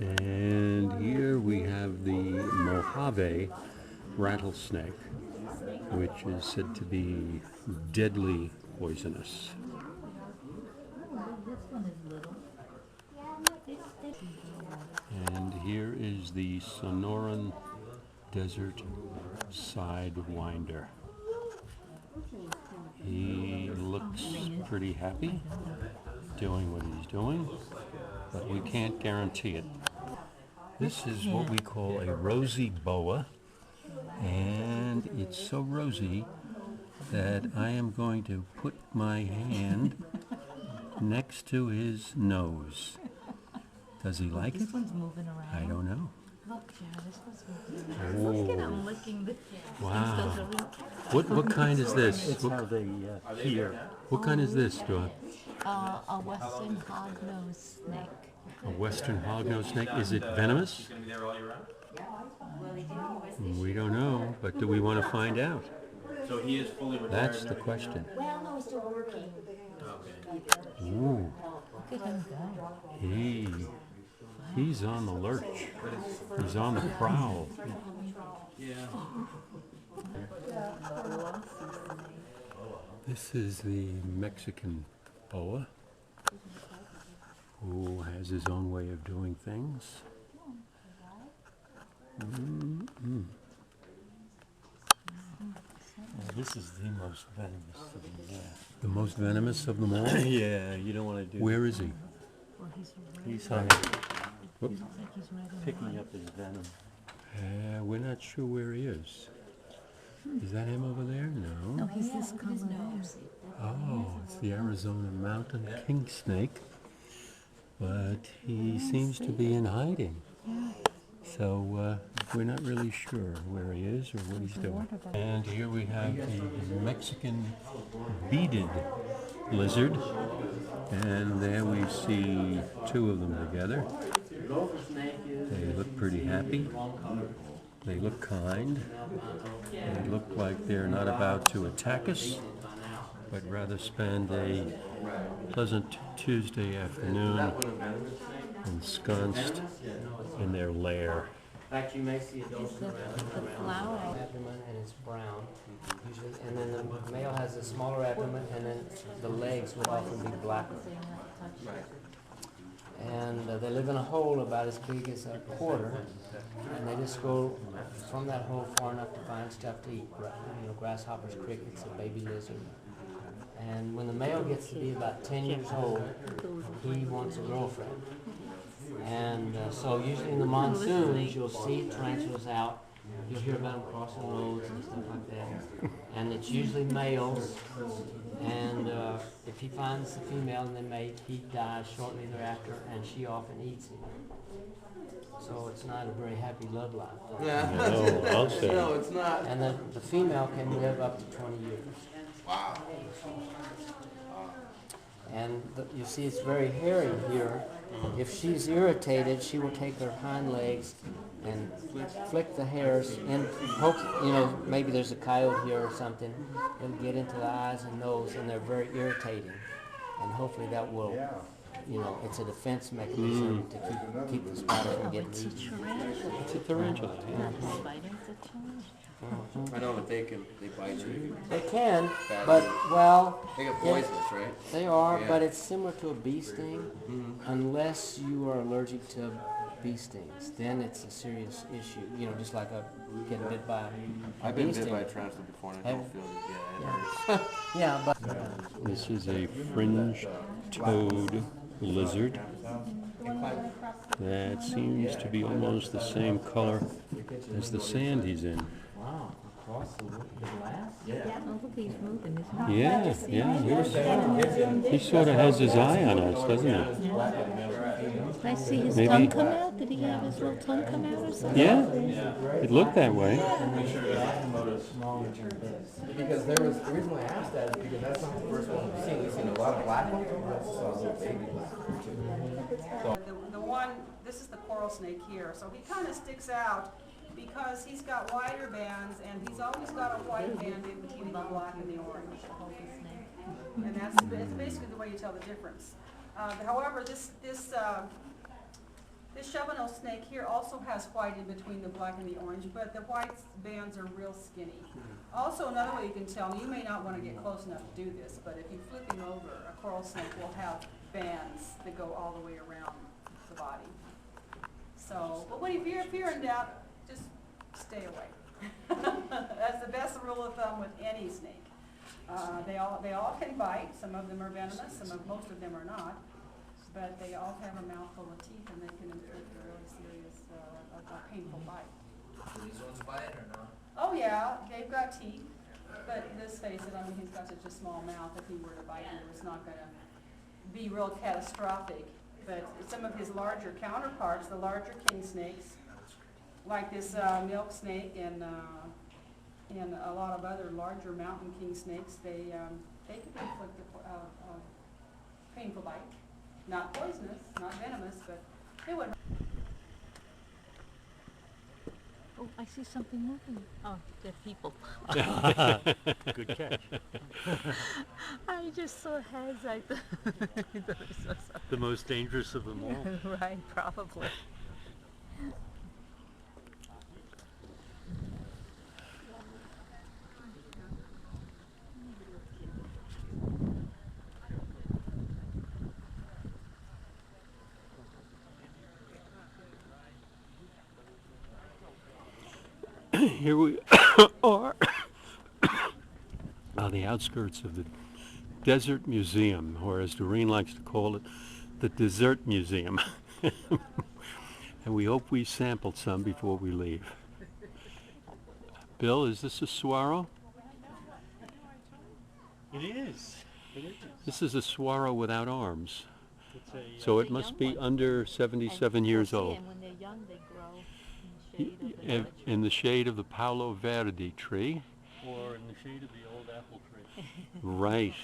And here we have the Mojave rattlesnake, which is said to be deadly poisonous. And here is the Sonoran Desert Sidewinder. He looks pretty happy doing what he's doing, but we can't guarantee it. This is what we call a rosy boa, and it's so rosy that I am going to put my hand next to his nose. Does he like it? This one's moving around. I don't know. Look, yeah, this one's moving around. Look at him licking the... Wow. What kind is this? It's how they hear. What kind is this, Joy? A western hognose snake. A western hognose snake. Is it venomous? We don't know, but do we want to find out? So he is fully retired. That's the question. Well, no, he's still working. Ooh, Look at him go. he's on the lurch. He's on the prowl. Yeah. This is the Mexican boa, who has his own way of doing things. This is the most venomous of them. Yeah. The most venomous of them all? Yeah, you don't want to do. Where is he? Well, He's like he's ready. picking up his venom. We're not sure where he is. Is that him over there? No, No. he's this color there. Oh, it's the Arizona mountain king snake. But he seems to be in hiding. So we're not really sure where he is or what he's doing. And here we have the Mexican beaded lizard. And there we see two of them together. They look pretty happy. They look kind. They look like they're not about to attack us, but rather spend a pleasant Tuesday afternoon ensconced in their lair. In fact, you may see adults The flower. abdomen and it's brown, usually, and then the male has a smaller abdomen, and then the legs would often be blacker. And they live in a hole about as big as a quarter, and they just go from that hole far enough to find stuff to eat, grasshoppers, crickets, a baby lizard. And when the male gets to be about 10 years old, he wants a girlfriend. And so usually in the monsoons, you'll see tarantulas out. You'll hear about them crossing roads and stuff like that. And it's usually males. And if he finds the female and they mate, he dies shortly thereafter, and she often eats him. So it's not a very happy love life. No, I'll say. No, it's not. And the female can live up to 20 years. Wow. And you see it's very hairy here. If she's irritated, she will take her hind legs and flick the hairs and poke, maybe there's a coyote here or something. It'll get into the eyes and nose, and they're very irritating. And hopefully that will, it's a defense mechanism to keep the spider from getting It's a eaten. tarantula. It's a tarantula. Not the spider, it's a tarantula. I know that they bite you. They can, but, well, They get poisonous, right? they are, Yeah. but it's similar to a bee sting, unless you are allergic to bee stings. Then it's a serious issue, just like getting bit by a I've bee been sting. bit by a tarantula before, and I don't Have feel it. Yeah, it hurts. Yeah, but This is a fringe-toed lizard that seems to be almost the same color as the sand he's in. wow, across the glass? Oh, look, he's moving, isn't he? Yeah. He sort of has his eye on us, doesn't he? Did I see his Maybe- tongue come out? Did he have his little tongue come out or something? Yeah, it looked that way. Because there was, the reason why I asked that is because that's not the first one we've seen. We've seen a lot of black ones, we also saw a little baby black one too. The one, this is the coral snake here, so he kind of sticks out because he's got wider bands, and he's always got a white band in between the black and the orange. And that's basically the way you tell the difference. However, this this shovel-nose snake here also has white in between the black and the orange, but the white bands are real skinny. Also, another way you can tell, you may not want to get close enough to do this, but if you flip him over, a coral snake will have bands that go all the way around the body. So, but if you're in doubt, just stay away. That's the best rule of thumb with any snake. They all can bite. Some of them are venomous. Most of them are not. But they all have a mouthful of teeth, and they can inflict a really serious, a painful bite. Do these ones bite or not? Oh yeah, they've got teeth. But let's face it, I mean, he's got such a small mouth. If he were to bite you, it's not going to be real catastrophic. But some of his larger counterparts, the larger king snakes, like this milk snake and a lot of other larger mountain king snakes, they can inflict a painful bite. Not poisonous, not venomous, but it would. Oh, I see something moving. Oh, they're people. Good catch. I just saw heads. I thought The most dangerous of them all. right, probably. Here we are on the outskirts of the Desert Museum, or as Doreen likes to call it, the Dessert Museum. And we hope we sampled some before we leave. Bill, is this a saguaro? It is. It is. This is a saguaro without arms. It's a, So It's it a must young be one. under 77 years old. And when they're young, they grow in the shade of the village. In the shade of the Palo Verde tree. or in the shade of the old apple tree. Right.